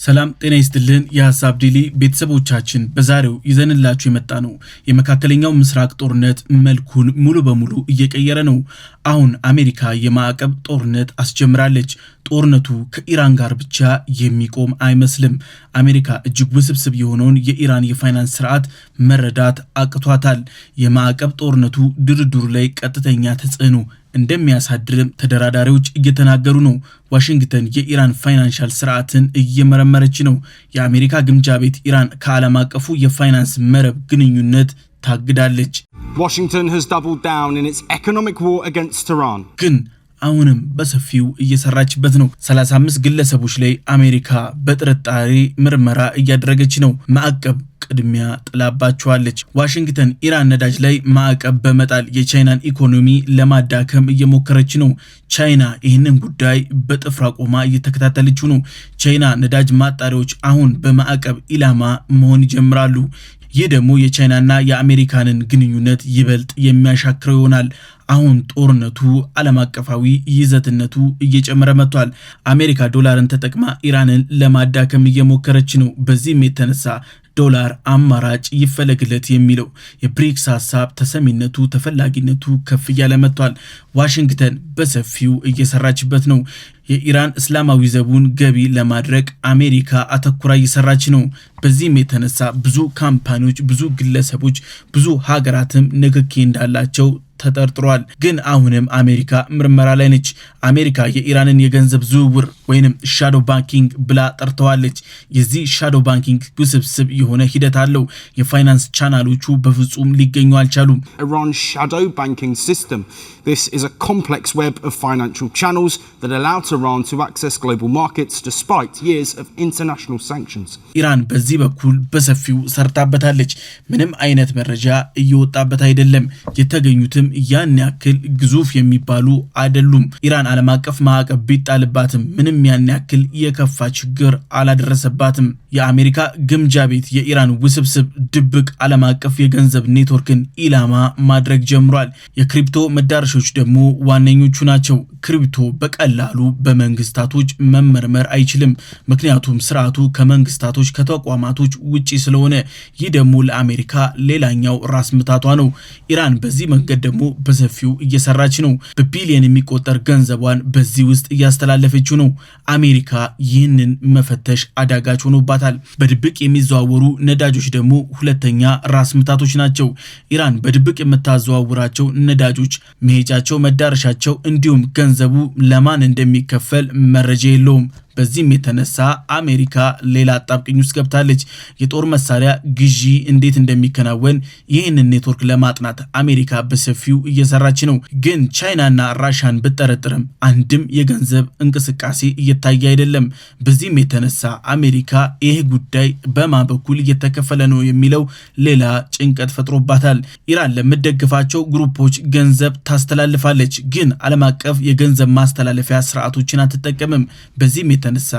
ሰላም ጤና ይስጥልን የሐሳብ ዲሊ ቤተሰቦቻችን በዛሬው ይዘንላችሁ የመጣ ነው የመካከለኛው ምስራቅ ጦርነት መልኩን ሙሉ በሙሉ እየቀየረ ነው። አሁን አሜሪካ የማዕቀብ ጦርነት አስጀምራለች። ጦርነቱ ከኢራን ጋር ብቻ የሚቆም አይመስልም። አሜሪካ እጅግ ውስብስብ የሆነውን የኢራን የፋይናንስ ስርዓት መረዳት አቅቷታል። የማዕቀብ ጦርነቱ ድርድሩ ላይ ቀጥተኛ ተጽዕኖ እንደሚያሳድርም ተደራዳሪዎች እየተናገሩ ነው። ዋሽንግተን የኢራን ፋይናንሻል ስርዓትን እየመረመረች ነው። የአሜሪካ ግምጃ ቤት ኢራን ከዓለም አቀፉ የፋይናንስ መረብ ግንኙነት ታግዳለች። Washington has doubled down in its economic war against Iran. ግን አሁንም በሰፊው እየሰራችበት ነው። 35 ግለሰቦች ላይ አሜሪካ በጥርጣሬ ምርመራ እያደረገች ነው። ማዕቀብ ቅድሚያ ጥላባቸዋለች። ዋሽንግተን ኢራን ነዳጅ ላይ ማዕቀብ በመጣል የቻይናን ኢኮኖሚ ለማዳከም እየሞከረች ነው። ቻይና ይህንን ጉዳይ በጥፍራ ቆማ እየተከታተለች ነው። ቻይና ነዳጅ ማጣሪያዎች አሁን በማዕቀብ ኢላማ መሆን ይጀምራሉ። ይህ ደግሞ የቻይናና የአሜሪካንን ግንኙነት ይበልጥ የሚያሻክረው ይሆናል። አሁን ጦርነቱ ዓለም አቀፋዊ ይዘትነቱ እየጨመረ መጥቷል። አሜሪካ ዶላርን ተጠቅማ ኢራንን ለማዳከም እየሞከረች ነው። በዚህም የተነሳ ዶላር አማራጭ ይፈለግለት የሚለው የብሪክስ ሐሳብ ተሰሚነቱ ተፈላጊነቱ ከፍ እያለ መጥቷል። ዋሽንግተን በሰፊው እየሰራችበት ነው። የኢራን እስላማዊ ዘቡን ገቢ ለማድረግ አሜሪካ አተኩራ እየሰራች ነው። በዚህም የተነሳ ብዙ ካምፓኒዎች፣ ብዙ ግለሰቦች፣ ብዙ ሀገራትም ንክኪ እንዳላቸው ተጠርጥሯል። ግን አሁንም አሜሪካ ምርመራ ላይ ነች። አሜሪካ የኢራንን የገንዘብ ዝውውር ወይንም ሻዶ ባንኪንግ ብላ ጠርተዋለች። የዚህ ሻዶ ባንኪንግ ውስብስብ የሆነ ሂደት አለው። የፋይናንስ ቻናሎቹ በፍጹም ሊገኙ አልቻሉም። Iran's shadow banking system. This is a complex web of financial channels that allowed Iran to access global markets despite years of international sanctions. ኢራን በዚህ በኩል በሰፊው ሰርታበታለች። ምንም አይነት መረጃ እየወጣበት አይደለም። የተገኙትም ያን ያክል ግዙፍ የሚባሉ አይደሉም። ኢራን ዓለም አቀፍ ማዕቀብ ቢጣልባትም ምንም ያን ያክል የከፋ ችግር አላደረሰባትም። የአሜሪካ ግምጃ ቤት የኢራን ውስብስብ ድብቅ ዓለም አቀፍ የገንዘብ ኔትወርክን ኢላማ ማድረግ ጀምሯል። የክሪፕቶ መዳረሻዎች ደግሞ ዋነኞቹ ናቸው። ክሪፕቶ በቀላሉ በመንግስታቶች መመርመር አይችልም። ምክንያቱም ስርዓቱ ከመንግስታቶች ከተቋማቶች ውጪ ስለሆነ። ይህ ደግሞ ለአሜሪካ ሌላኛው ራስ ምታቷ ነው። ኢራን በዚህ መንገድ ደግሞ በሰፊው እየሰራች ነው። በቢሊየን የሚቆጠር ገንዘቧን በዚህ ውስጥ እያስተላለፈችው ነው። አሜሪካ ይህንን መፈተሽ አዳጋች ሆኖባታል። በድብቅ የሚዘዋወሩ ነዳጆች ደግሞ ሁለተኛ ራስ ምታቶች ናቸው። ኢራን በድብቅ የምታዘዋውራቸው ነዳጆች መሄጃቸው፣ መዳረሻቸው እንዲሁም ገንዘቡ ለማን እንደሚከፈል መረጃ የለውም። በዚህም የተነሳ አሜሪካ ሌላ አጣብቂኝ ውስጥ ገብታለች። የጦር መሳሪያ ግዢ እንዴት እንደሚከናወን ይህንን ኔትወርክ ለማጥናት አሜሪካ በሰፊው እየሰራች ነው። ግን ቻይናና ራሻን ብጠረጥርም አንድም የገንዘብ እንቅስቃሴ እየታየ አይደለም። በዚህም የተነሳ አሜሪካ ይሄ ጉዳይ በማን በኩል እየተከፈለ ነው የሚለው ሌላ ጭንቀት ፈጥሮባታል። ኢራን ለምትደግፋቸው ግሩፖች ገንዘብ ታስተላልፋለች፣ ግን ዓለም አቀፍ የገንዘብ ማስተላለፊያ ስርዓቶችን አትጠቀምም። በዚህም የተነሳ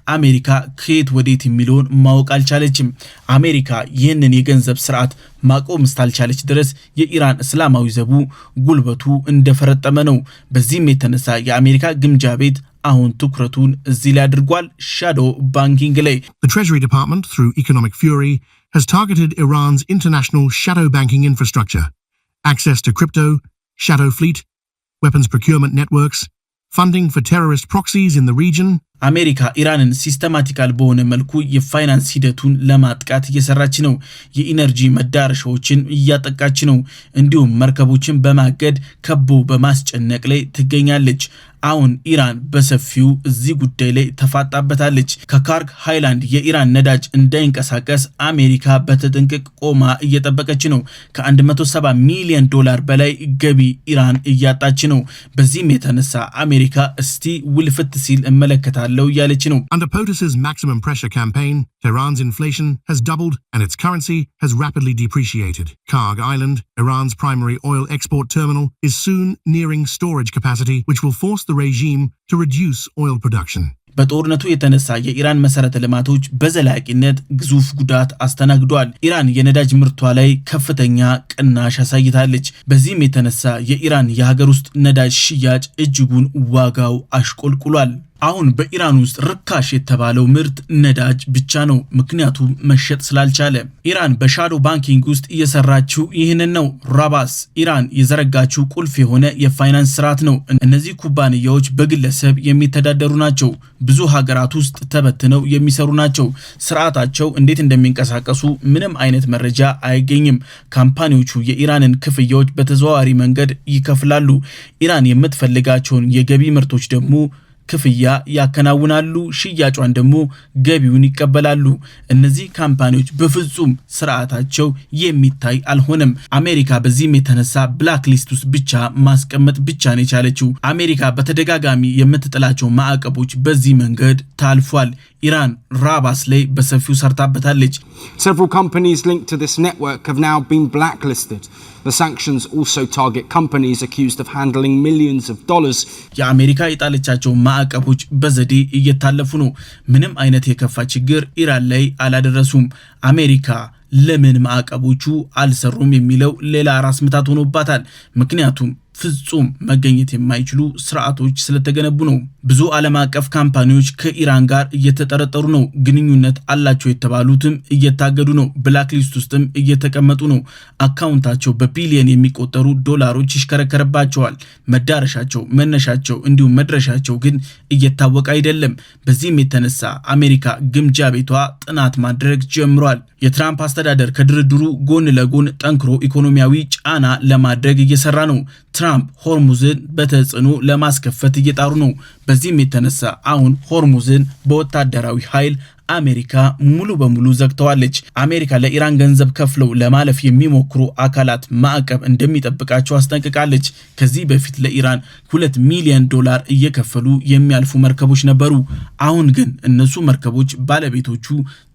አሜሪካ ከየት ወዴት የሚለውን ማወቅ አልቻለችም። አሜሪካ ይህንን የገንዘብ ስርዓት ማቆም እስካልቻለች ድረስ የኢራን እስላማዊ ዘቡ ጉልበቱ እንደፈረጠመ ነው። በዚህም የተነሳ የአሜሪካ ግምጃ ቤት አሁን ትኩረቱን እዚህ ላይ አድርጓል፣ ሻዶ ባንኪንግ ላይ። The Treasury Department, through Economic Fury, has targeted Iran's international shadow banking infrastructure, access to crypto, shadow fleet, weapons procurement networks, funding for terrorist proxies in the region. አሜሪካ ኢራንን ሲስተማቲካል በሆነ መልኩ የፋይናንስ ሂደቱን ለማጥቃት እየሰራች ነው። የኢነርጂ መዳረሻዎችን እያጠቃች ነው። እንዲሁም መርከቦችን በማገድ ከቦ በማስጨነቅ ላይ ትገኛለች። አሁን ኢራን በሰፊው እዚህ ጉዳይ ላይ ተፋጣበታለች። ከካርግ ሃይላንድ የኢራን ነዳጅ እንዳይንቀሳቀስ አሜሪካ በተጠንቀቅ ቆማ እየጠበቀች ነው። ከ170 ሚሊዮን ዶላር በላይ ገቢ ኢራን እያጣች ነው። በዚህም የተነሳ አሜሪካ እስቲ ውልፍት ሲል እመለከታለሁ እያለች ነው። Under POTUS's maximum pressure campaign, Tehran's inflation has doubled and its currency has rapidly depreciated. Karg Island, Iran's primary oil export terminal, is soon nearing storage capacity, which will force the regime to reduce oil production. በጦርነቱ የተነሳ የኢራን መሰረተ ልማቶች በዘላቂነት ግዙፍ ጉዳት አስተናግዷል። ኢራን የነዳጅ ምርቷ ላይ ከፍተኛ ቅናሽ አሳይታለች። በዚህም የተነሳ የኢራን የሀገር ውስጥ ነዳጅ ሽያጭ እጅጉን ዋጋው አሽቆልቁሏል። አሁን በኢራን ውስጥ ርካሽ የተባለው ምርት ነዳጅ ብቻ ነው፣ ምክንያቱም መሸጥ ስላልቻለ። ኢራን በሻዶ ባንኪንግ ውስጥ እየሰራችው ይህንን ነው። ራባስ ኢራን የዘረጋችው ቁልፍ የሆነ የፋይናንስ ስርዓት ነው። እነዚህ ኩባንያዎች በግለሰብ የሚተዳደሩ ናቸው፣ ብዙ ሀገራት ውስጥ ተበትነው የሚሰሩ ናቸው። ስርዓታቸው እንዴት እንደሚንቀሳቀሱ ምንም አይነት መረጃ አይገኝም። ካምፓኒዎቹ የኢራንን ክፍያዎች በተዘዋዋሪ መንገድ ይከፍላሉ። ኢራን የምትፈልጋቸውን የገቢ ምርቶች ደግሞ ክፍያ ያከናውናሉ፣ ሽያጯን ደግሞ ገቢውን ይቀበላሉ። እነዚህ ካምፓኒዎች በፍጹም ስርዓታቸው የሚታይ አልሆነም። አሜሪካ በዚህም የተነሳ ብላክ ሊስት ውስጥ ብቻ ማስቀመጥ ብቻ ነው የቻለችው። አሜሪካ በተደጋጋሚ የምትጥላቸው ማዕቀቦች በዚህ መንገድ ታልፏል። ኢራን ራባስ ላይ በሰፊው ሰርታበታለች። Several companies linked to this network have now been blacklisted. The sanctions also target companies accused of handling millions of dollars. የአሜሪካ የጣለቻቸው ማዕቀቦች በዘዴ እየታለፉ ነው። ምንም አይነት የከፋ ችግር ኢራን ላይ አላደረሱም። አሜሪካ ለምን ማዕቀቦቹ አልሰሩም የሚለው ሌላ ራስ ምታት ሆኖባታል። ምክንያቱም ፍጹም መገኘት የማይችሉ ስርዓቶች ስለተገነቡ ነው። ብዙ ዓለም አቀፍ ካምፓኒዎች ከኢራን ጋር እየተጠረጠሩ ነው። ግንኙነት አላቸው የተባሉትም እየታገዱ ነው። ብላክ ሊስት ውስጥም እየተቀመጡ ነው። አካውንታቸው በቢሊየን የሚቆጠሩ ዶላሮች ይሽከረከረባቸዋል። መዳረሻቸው፣ መነሻቸው እንዲሁም መድረሻቸው ግን እየታወቀ አይደለም። በዚህም የተነሳ አሜሪካ ግምጃ ቤቷ ጥናት ማድረግ ጀምሯል። የትራምፕ አስተዳደር ከድርድሩ ጎን ለጎን ጠንክሮ ኢኮኖሚያዊ ጫና ለማድረግ እየሰራ ነው። ትራምፕ ሆርሙዝን በተጽዕኖ ለማስከፈት እየጣሩ ነው። በዚህም የተነሳ አሁን ሆርሙዝን በወታደራዊ ኃይል አሜሪካ ሙሉ በሙሉ ዘግተዋለች። አሜሪካ ለኢራን ገንዘብ ከፍለው ለማለፍ የሚሞክሩ አካላት ማዕቀብ እንደሚጠብቃቸው አስጠንቅቃለች። ከዚህ በፊት ለኢራን $2 ሚሊዮን እየከፈሉ የሚያልፉ መርከቦች ነበሩ። አሁን ግን እነሱ መርከቦች ባለቤቶቹ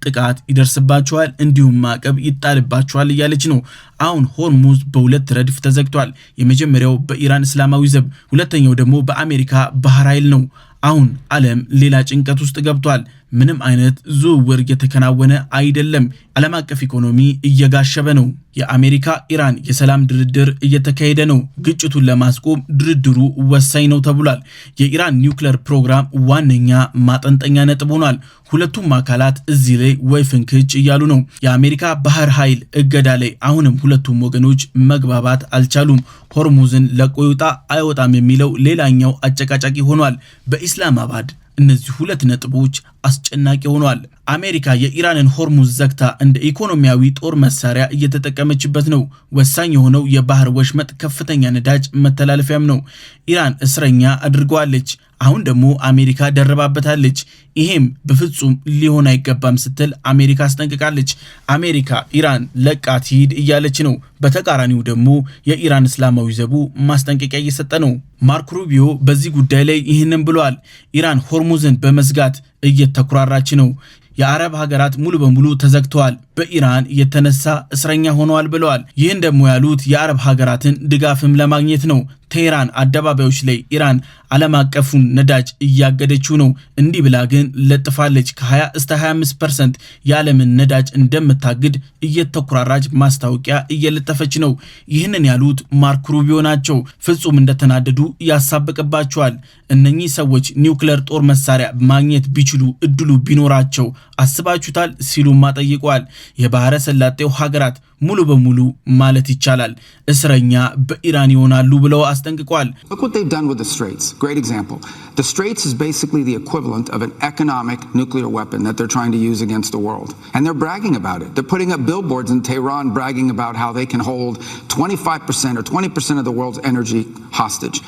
ጥቃት ይደርስባቸዋል፣ እንዲሁም ማዕቀብ ይጣልባቸዋል እያለች ነው። አሁን ሆርሙዝ በሁለት ረድፍ ተዘግቷል። የመጀመሪያው በኢራን እስላማዊ ዘብ፣ ሁለተኛው ደግሞ በአሜሪካ ባህር ኃይል ነው። አሁን ዓለም ሌላ ጭንቀት ውስጥ ገብቷል። ምንም አይነት ዝውውር እየተከናወነ አይደለም። ዓለም አቀፍ ኢኮኖሚ እየጋሸበ ነው። የአሜሪካ ኢራን የሰላም ድርድር እየተካሄደ ነው። ግጭቱን ለማስቆም ድርድሩ ወሳኝ ነው ተብሏል። የኢራን ኒውክሌር ፕሮግራም ዋነኛ ማጠንጠኛ ነጥብ ሆኗል። ሁለቱም አካላት እዚህ ላይ ወይ ፍንክች እያሉ ነው። የአሜሪካ ባህር ኃይል እገዳ ላይ አሁንም ሁለቱም ወገኖች መግባባት አልቻሉም። ሆርሙዝን ለቆ ይውጣ አይወጣም የሚለው ሌላኛው አጨቃጫቂ ሆኗል። በኢስላማባድ እነዚህ ሁለት ነጥቦች አስጨናቂ ሆኗል። አሜሪካ የኢራንን ሆርሙዝ ዘግታ እንደ ኢኮኖሚያዊ ጦር መሳሪያ እየተጠቀመችበት ነው። ወሳኝ የሆነው የባህር ወሽመጥ ከፍተኛ ነዳጅ መተላለፊያም ነው። ኢራን እስረኛ አድርገዋለች። አሁን ደግሞ አሜሪካ ደረባበታለች። ይሄም በፍጹም ሊሆን አይገባም ስትል አሜሪካ አስጠንቅቃለች። አሜሪካ ኢራን ለቃት ሂድ እያለች ነው። በተቃራኒው ደግሞ የኢራን እስላማዊ ዘቡ ማስጠንቀቂያ እየሰጠ ነው። ማርኮ ሩቢዮ በዚህ ጉዳይ ላይ ይህንን ብለዋል። ኢራን ሆርሙዝን በመዝጋት እየተኩራራች ነው። የአረብ ሀገራት ሙሉ በሙሉ ተዘግተዋል፣ በኢራን የተነሳ እስረኛ ሆነዋል ብለዋል። ይህን ደግሞ ያሉት የአረብ ሀገራትን ድጋፍም ለማግኘት ነው። ቴህራን አደባባዮች ላይ ኢራን ዓለም አቀፉን ነዳጅ እያገደችው ነው። እንዲህ ብላ ግን ለጥፋለች። ከ20 እስከ 25% የዓለምን ነዳጅ እንደምታግድ እየተኩራራች ማስታወቂያ እየለጠፈች ነው። ይህንን ያሉት ማርኮ ሩቢዮ ናቸው። ፍጹም እንደተናደዱ ያሳብቅባቸዋል። እነኚህ ሰዎች ኒውክሌር ጦር መሳሪያ ማግኘት ቢችሉ እድሉ ቢኖራቸው አስባችሁታል ሲሉማ ጠይቀዋል። የባህረ ሰላጤው ሀገራት ሙሉ በሙሉ ማለት ይቻላል እስረኛ በኢራን ይሆናሉ ብለው አስጠንቅቀዋል። Look what they've done with the Straits. Great example. The Straits is basically the equivalent of an economic nuclear weapon that they're trying to use against the world. And they're bragging about it. They're putting up billboards in Tehran bragging about how they can hold 25% or 20% of the world's energy hostage.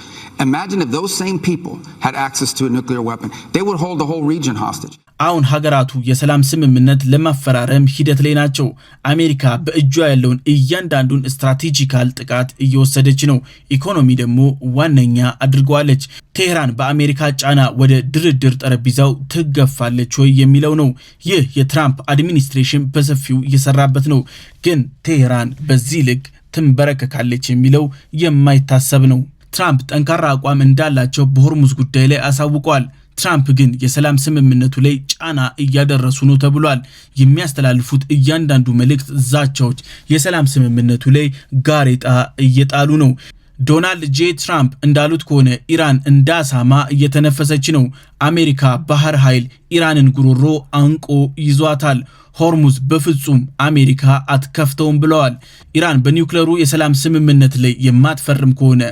Imagine if those same people had access to a nuclear weapon. They would hold the whole region hostage. አሁን ሀገራቱ የሰላም ስምምነት ለማፈራረም ሂደት ላይ ናቸው። አሜሪካ በእጇ ያለውን እያንዳንዱን ስትራቴጂካል ጥቃት እየወሰደች ነው። ኢኮኖሚ ደግሞ ዋነኛ አድርገዋለች። ቴህራን በአሜሪካ ጫና ወደ ድርድር ጠረጴዛው ትገፋለች ወይ የሚለው ነው። ይህ የትራምፕ አድሚኒስትሬሽን በሰፊው እየሰራበት ነው። ግን ቴህራን በዚህ ልክ ትንበረከካለች የሚለው የማይታሰብ ነው። ትራምፕ ጠንካራ አቋም እንዳላቸው በሆርሙዝ ጉዳይ ላይ አሳውቀዋል። ትራምፕ ግን የሰላም ስምምነቱ ላይ ጫና እያደረሱ ነው ተብሏል። የሚያስተላልፉት እያንዳንዱ መልእክት፣ ዛቻዎች የሰላም ስምምነቱ ላይ ጋሬጣ እየጣሉ ነው። ዶናልድ ጄ ትራምፕ እንዳሉት ከሆነ ኢራን እንዳሳማ እየተነፈሰች ነው። አሜሪካ ባህር ኃይል ኢራንን ጉሮሮ አንቆ ይዟታል። ሆርሙዝ በፍጹም አሜሪካ አትከፍተውም ብለዋል። ኢራን በኒውክሌሩ የሰላም ስምምነት ላይ የማትፈርም ከሆነ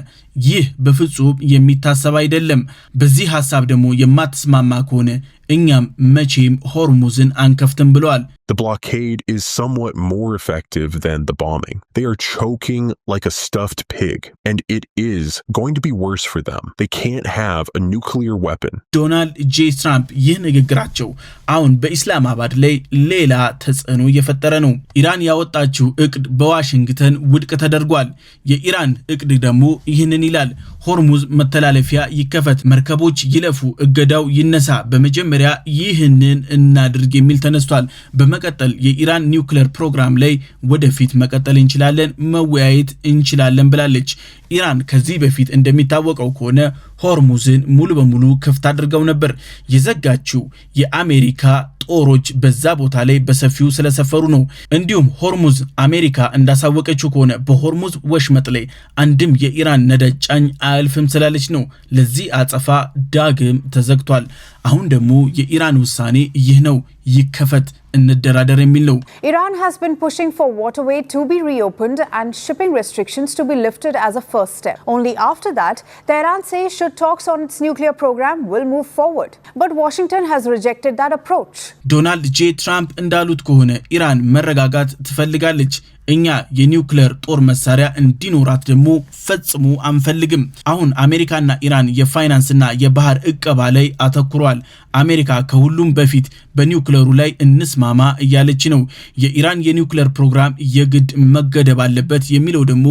ይህ በፍጹም የሚታሰብ አይደለም። በዚህ ሐሳብ ደግሞ የማትስማማ ከሆነ እኛም መቼም ሆርሙዝን አንከፍትም ብለዋል። The blockade is somewhat more effective than the bombing. They are choking like a stuffed pig, and it is going to be worse for them. They can't have a nuclear weapon. ዶናልድ ጄ ትራምፕ ይህ ንግግራቸው አሁን በኢስላማባድ ላይ ሌላ ተጽዕኖ እየፈጠረ ነው። ኢራን ያወጣችው እቅድ በዋሽንግተን ውድቅ ተደርጓል። የኢራን እቅድ ደግሞ ይህንን ይላል። ሆርሙዝ መተላለፊያ ይከፈት፣ መርከቦች ይለፉ፣ እገዳው ይነሳ፣ በመጀመሪያ ይህንን እናድርግ የሚል ተነስቷል። በመቀጠል የኢራን ኒውክሌር ፕሮግራም ላይ ወደፊት መቀጠል እንችላለን፣ መወያየት እንችላለን ብላለች። ኢራን ከዚህ በፊት እንደሚታወቀው ከሆነ ሆርሙዝን ሙሉ በሙሉ ክፍት አድርገው ነበር። የዘጋችው የአሜሪካ ጦሮች በዛ ቦታ ላይ በሰፊው ስለሰፈሩ ነው። እንዲሁም ሆርሙዝ አሜሪካ እንዳሳወቀችው ከሆነ በሆርሙዝ ወሽመጥ ላይ አንድም የኢራን ነዳጅ ጫኝ አያልፍም ስላለች ነው። ለዚህ አጸፋ ዳግም ተዘግቷል። አሁን ደግሞ የኢራን ውሳኔ ይህ ነው፣ ይከፈት እንደራደር የሚል ነው። Iran has been pushing for waterway to be reopened and shipping restrictions to be lifted as a first step. Only after that, Tehran says should talks on its nuclear program will move forward. But Washington has rejected that approach. ዶናልድ ጄ ትራምፕ እንዳሉት ከሆነ ኢራን መረጋጋት ትፈልጋለች። እኛ የኒውክሌር ጦር መሳሪያ እንዲኖራት ደግሞ ፈጽሞ አንፈልግም። አሁን አሜሪካና ኢራን የፋይናንስና የባህር እቀባ ላይ አተኩሯል። አሜሪካ ከሁሉም በፊት በኒውክሌሩ ላይ እንስማማ እያለች ነው። የኢራን የኒውክሌር ፕሮግራም የግድ መገደብ አለበት የሚለው ደግሞ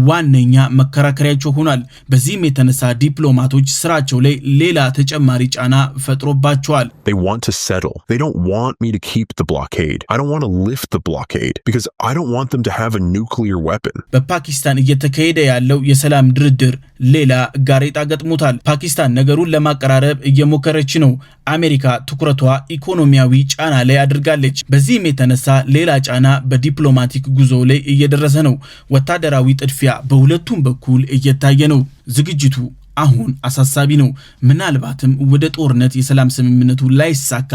ዋነኛ መከራከሪያቸው ሆኗል። በዚህም የተነሳ ዲፕሎማቶች ስራቸው ላይ ሌላ ተጨማሪ ጫና ፈጥሮባቸዋል። They want to settle. They don't want me to keep the blockade. I don't want to lift the blockade because I don't want them to have a nuclear weapon. በፓኪስታን እየተካሄደ ያለው የሰላም ድርድር ሌላ ጋሬጣ ገጥሞታል። ፓኪስታን ነገሩን ለማቀራረብ እየሞከረች ነው። አሜሪካ ትኩረቷ ኢኮኖሚያዊ ጫና ላይ አድርጋለች። በዚህም የተነሳ ሌላ ጫና በዲፕሎማቲክ ጉዞ ላይ እየደረሰ ነው። ወታደራዊ ጥድፊያ በሁለቱም በኩል እየታየ ነው። ዝግጅቱ አሁን አሳሳቢ ነው። ምናልባትም ወደ ጦርነት የሰላም ስምምነቱ ላይሳካ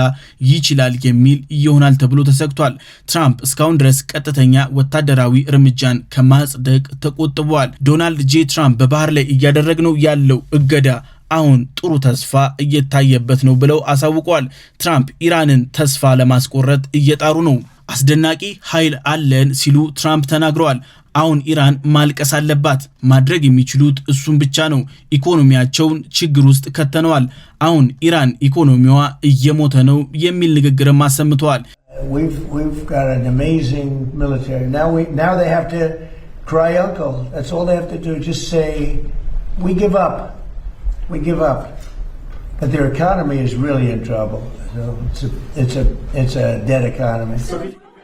ይችላል የሚል ይሆናል ተብሎ ተሰግቷል። ትራምፕ እስካሁን ድረስ ቀጥተኛ ወታደራዊ እርምጃን ከማጽደቅ ተቆጥበዋል። ዶናልድ ጄ ትራምፕ በባህር ላይ እያደረግነው ያለው እገዳ አሁን ጥሩ ተስፋ እየታየበት ነው ብለው አሳውቀዋል። ትራምፕ ኢራንን ተስፋ ለማስቆረጥ እየጣሩ ነው። አስደናቂ ኃይል አለን ሲሉ ትራምፕ ተናግረዋል። አሁን ኢራን ማልቀስ አለባት። ማድረግ የሚችሉት እሱን ብቻ ነው። ኢኮኖሚያቸውን ችግር ውስጥ ከተነዋል። አሁን ኢራን ኢኮኖሚዋ እየሞተ ነው የሚል ንግግርም አሰምተዋል። We've got an amazing military. Now they have to cry uncle. That's all they have to do. Just say we give up. We give up. But their economy is really in trouble. So it's a dead economy.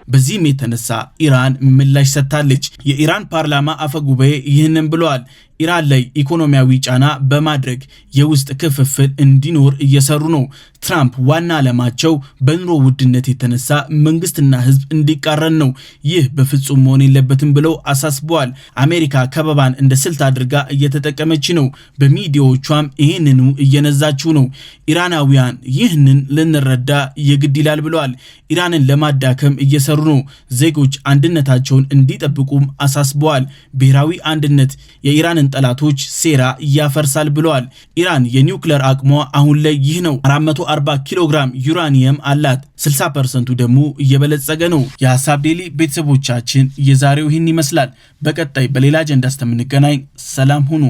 በዚህም የተነሳ ኢራን ምላሽ ሰጥታለች። የኢራን ፓርላማ አፈ ጉባኤ ይህንን ብለዋል። ኢራን ላይ ኢኮኖሚያዊ ጫና በማድረግ የውስጥ ክፍፍል እንዲኖር እየሰሩ ነው። ትራምፕ ዋና ዓላማቸው በኑሮ ውድነት የተነሳ መንግስትና ህዝብ እንዲቃረን ነው። ይህ በፍጹም መሆን የለበትም ብለው አሳስበዋል። አሜሪካ ከበባን እንደ ስልት አድርጋ እየተጠቀመች ነው። በሚዲያዎቿም ይህንኑ እየነዛችው ነው። ኢራናውያን ይህንን ልንረዳ የግድ ይላል ብለዋል። ኢራንን ለማዳከም እየሰሩ ነው። ዜጎች አንድነታቸውን እንዲጠብቁም አሳስበዋል። ብሔራዊ አንድነት የኢራንን ጠላቶች ሴራ ያፈርሳል ብለዋል። ኢራን የኒውክሌር አቅሟ አሁን ላይ ይህ ነው። 440 ኪሎ ግራም ዩራኒየም አላት። 60% ደግሞ እየበለጸገ ነው። የሐሳብ ዴሊ ቤተሰቦቻችን የዛሬው ይህን ይመስላል። በቀጣይ በሌላ አጀንዳ እስከምንገናኝ ሰላም ሁኑ።